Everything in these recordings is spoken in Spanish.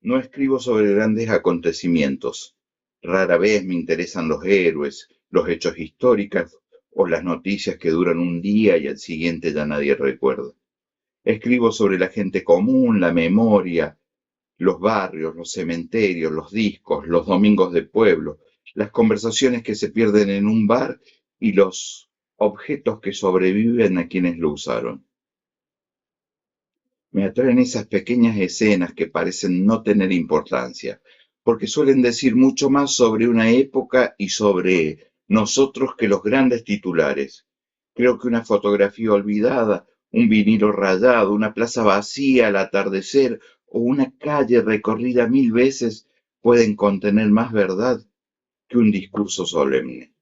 No escribo sobre grandes acontecimientos. Rara vez me interesan los héroes, los hechos históricos o las noticias que duran un día y al siguiente ya nadie recuerda. Escribo sobre la gente común, la memoria, los barrios, los cementerios, los discos, los domingos de pueblo, las conversaciones que se pierden en un bar y los objetos que sobreviven a quienes lo usaron. Me atraen esas pequeñas escenas que parecen no tener importancia, porque suelen decir mucho más sobre una época y sobre nosotros que los grandes titulares. Creo que una fotografía olvidada, un vinilo rayado, una plaza vacía al atardecer o una calle recorrida 1000 veces pueden contener más verdad que un discurso solemne.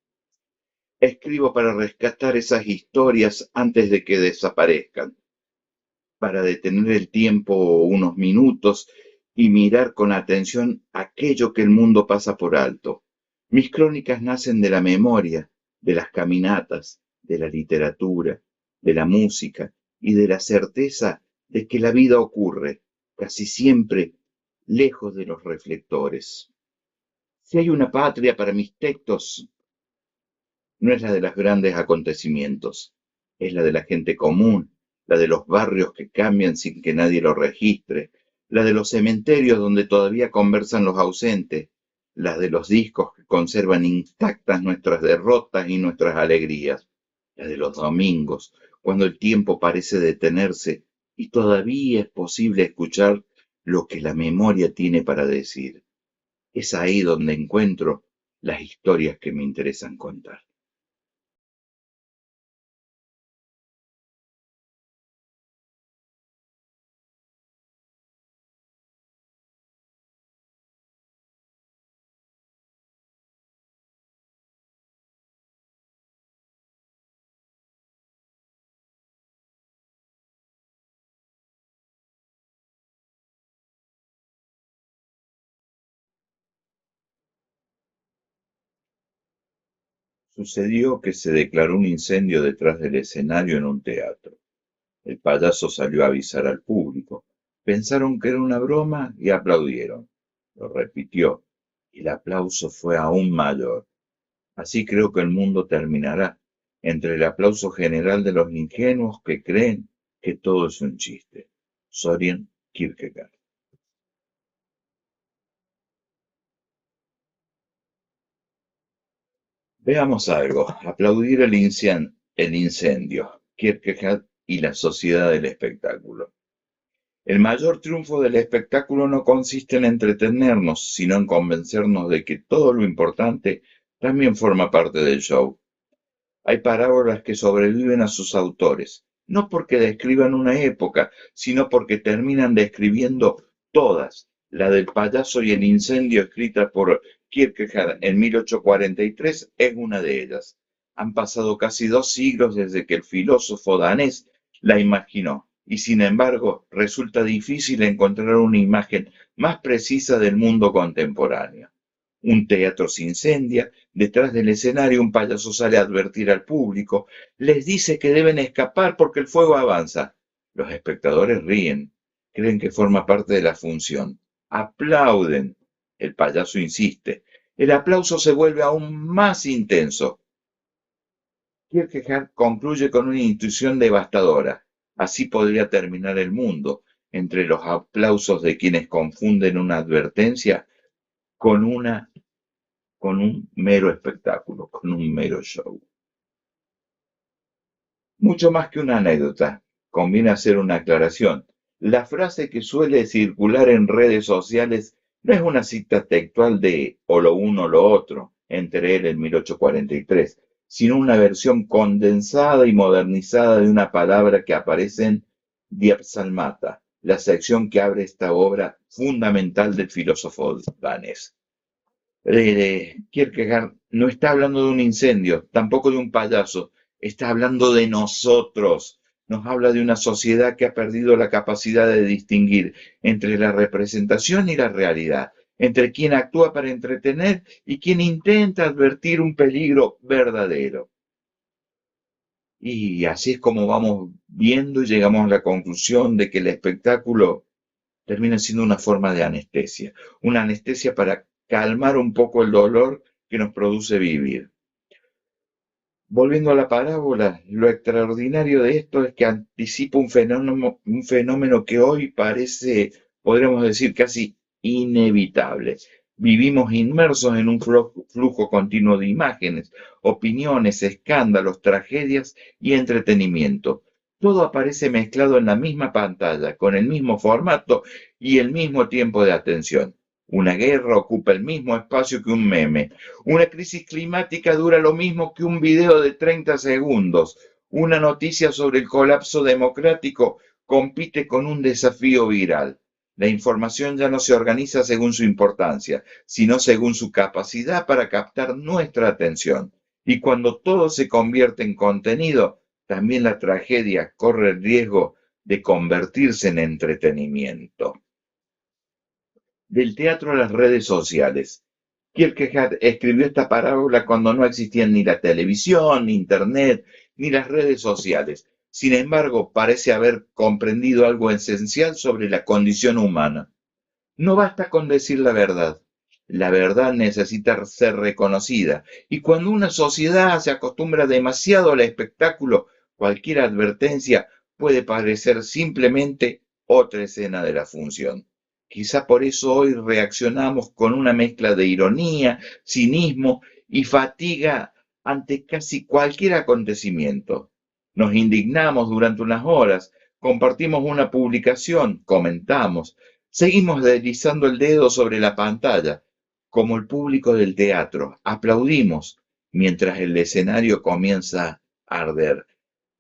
Escribo para rescatar esas historias antes de que desaparezcan, para detener el tiempo unos minutos y mirar con atención aquello que el mundo pasa por alto. Mis crónicas nacen de la memoria, de las caminatas, de la literatura, de la música y de la certeza de que la vida ocurre, casi siempre, lejos de los reflectores. Si hay una patria para mis textos, no es la de los grandes acontecimientos, es la de la gente común, la de los barrios que cambian sin que nadie lo registre, la de los cementerios donde todavía conversan los ausentes, la de los discos que conservan intactas nuestras derrotas y nuestras alegrías, la de los domingos, cuando el tiempo parece detenerse y todavía es posible escuchar lo que la memoria tiene para decir. Es ahí donde encuentro las historias que me interesan contar. Sucedió que se declaró un incendio detrás del escenario en un teatro. El payaso salió a avisar al público. Pensaron que era una broma y aplaudieron. Lo repitió, y el aplauso fue aún mayor. Así creo que el mundo terminará, entre el aplauso general de los ingenuos que creen que todo es un chiste. Soren Kierkegaard. Veamos algo. Aplaudir el incendio. Kierkegaard y la sociedad del espectáculo. El mayor triunfo del espectáculo no consiste en entretenernos, sino en convencernos de que todo lo importante también forma parte del show. Hay parábolas que sobreviven a sus autores, no porque describan una época, sino porque terminan describiendo todas. La del payaso y el incendio, escrita por Kierkegaard en 1843, es una de ellas. Han pasado casi 2 siglos desde que el filósofo danés la imaginó, y sin embargo resulta difícil encontrar una imagen más precisa del mundo contemporáneo. Un teatro se incendia, detrás del escenario un payaso sale a advertir al público, les dice que deben escapar porque el fuego avanza. Los espectadores ríen, creen que forma parte de la función, aplauden. El payaso insiste. El aplauso se vuelve aún más intenso. Kierkegaard concluye con una intuición devastadora. Así podría terminar el mundo, entre los aplausos de quienes confunden una advertencia con un mero espectáculo, con un mero show. Mucho más que una anécdota, conviene hacer una aclaración. La frase que suele circular en redes sociales no es una cita textual de o lo uno o lo otro, entre él en 1843, sino una versión condensada y modernizada de una palabra que aparece en Diepsalmata, la sección que abre esta obra fundamental del filósofo danés. Kierkegaard no está hablando de un incendio, tampoco de un payaso, está hablando de nosotros. Nos habla de una sociedad que ha perdido la capacidad de distinguir entre la representación y la realidad, entre quien actúa para entretener y quien intenta advertir un peligro verdadero. Y así es como vamos viendo y llegamos a la conclusión de que el espectáculo termina siendo una forma de anestesia, una anestesia para calmar un poco el dolor que nos produce vivir. Volviendo a la parábola, lo extraordinario de esto es que anticipa un fenómeno que hoy parece, podríamos decir, casi inevitable. Vivimos inmersos en un flujo continuo de imágenes, opiniones, escándalos, tragedias y entretenimiento. Todo aparece mezclado en la misma pantalla, con el mismo formato y el mismo tiempo de atención. Una guerra ocupa el mismo espacio que un meme. Una crisis climática dura lo mismo que un video de 30 segundos. Una noticia sobre el colapso democrático compite con un desafío viral. La información ya no se organiza según su importancia, sino según su capacidad para captar nuestra atención. Y cuando todo se convierte en contenido, también la tragedia corre el riesgo de convertirse en entretenimiento. Del teatro a las redes sociales. Kierkegaard escribió esta parábola cuando no existían ni la televisión, ni internet, ni las redes sociales. Sin embargo, parece haber comprendido algo esencial sobre la condición humana. No basta con decir la verdad necesita ser reconocida, y cuando una sociedad se acostumbra demasiado al espectáculo, cualquier advertencia puede parecer simplemente otra escena de la función. Quizá por eso hoy reaccionamos con una mezcla de ironía, cinismo y fatiga ante casi cualquier acontecimiento. Nos indignamos durante unas horas, compartimos una publicación, comentamos, seguimos deslizando el dedo sobre la pantalla, como el público del teatro. Aplaudimos mientras el escenario comienza a arder.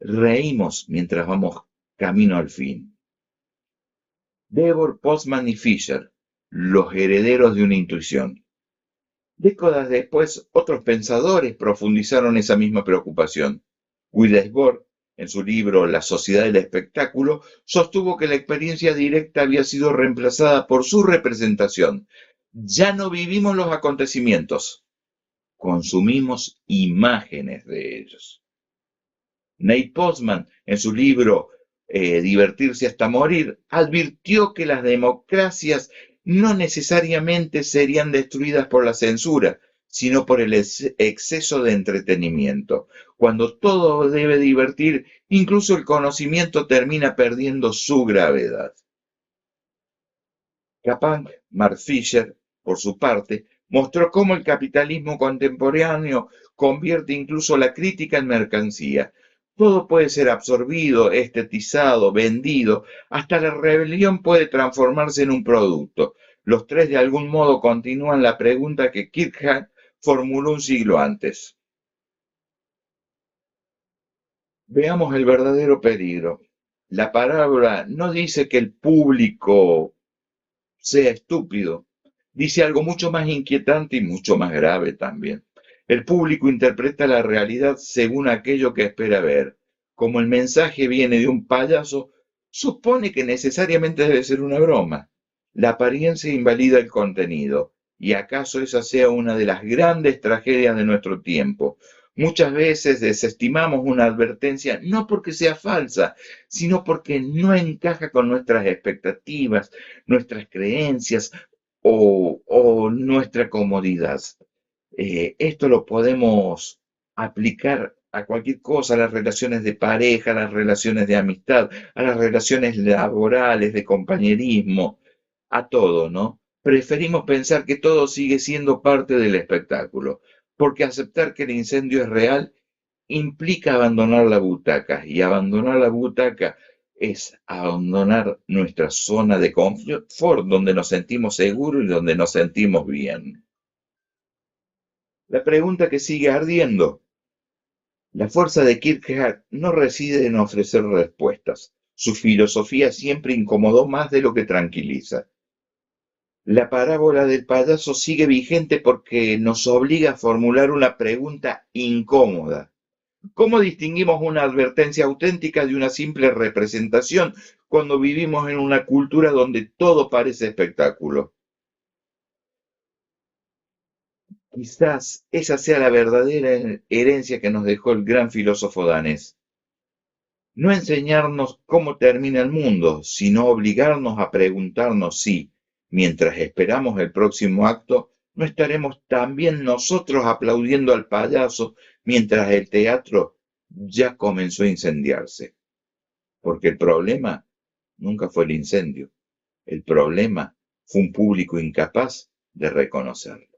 Reímos mientras vamos camino al fin. Devor, Postman y Fisher, los herederos de una intuición. Décadas después, otros pensadores profundizaron esa misma preocupación. Willis Bohr, en su libro La sociedad del espectáculo, sostuvo que la experiencia directa había sido reemplazada por su representación. Ya no vivimos los acontecimientos, consumimos imágenes de ellos. Nate Postman, en su libro Divertirse hasta morir, advirtió que las democracias no necesariamente serían destruidas por la censura, sino por el exceso de entretenimiento. Cuando todo debe divertir, incluso el conocimiento termina perdiendo su gravedad. Kapang, Mark Fisher, por su parte, mostró cómo el capitalismo contemporáneo convierte incluso la crítica en mercancía. Todo puede ser absorbido, estetizado, vendido, hasta la rebelión puede transformarse en un producto. Los tres de algún modo continúan la pregunta que Kierkegaard formuló un siglo antes. Veamos el verdadero peligro. La parábola no dice que el público sea estúpido, dice algo mucho más inquietante y mucho más grave también. El público interpreta la realidad según aquello que espera ver. Como el mensaje viene de un payaso, supone que necesariamente debe ser una broma. La apariencia invalida el contenido. ¿Y acaso esa sea una de las grandes tragedias de nuestro tiempo? Muchas veces desestimamos una advertencia no porque sea falsa, sino porque no encaja con nuestras expectativas, nuestras creencias o nuestra comodidad. Esto lo podemos aplicar a cualquier cosa, a las relaciones de pareja, a las relaciones de amistad, a las relaciones laborales, de compañerismo, a todo, ¿no? Preferimos pensar que todo sigue siendo parte del espectáculo, porque aceptar que el incendio es real implica abandonar la butaca, y abandonar la butaca es abandonar nuestra zona de confort, donde nos sentimos seguros y donde nos sentimos bien. La pregunta que sigue ardiendo. La fuerza de Kierkegaard no reside en ofrecer respuestas. Su filosofía siempre incomodó más de lo que tranquiliza. La parábola del payaso sigue vigente porque nos obliga a formular una pregunta incómoda. ¿Cómo distinguimos una advertencia auténtica de una simple representación cuando vivimos en una cultura donde todo parece espectáculo? Quizás esa sea la verdadera herencia que nos dejó el gran filósofo danés. No enseñarnos cómo termina el mundo, sino obligarnos a preguntarnos si, mientras esperamos el próximo acto, no estaremos también nosotros aplaudiendo al payaso mientras el teatro ya comenzó a incendiarse. Porque el problema nunca fue el incendio, el problema fue un público incapaz de reconocerlo.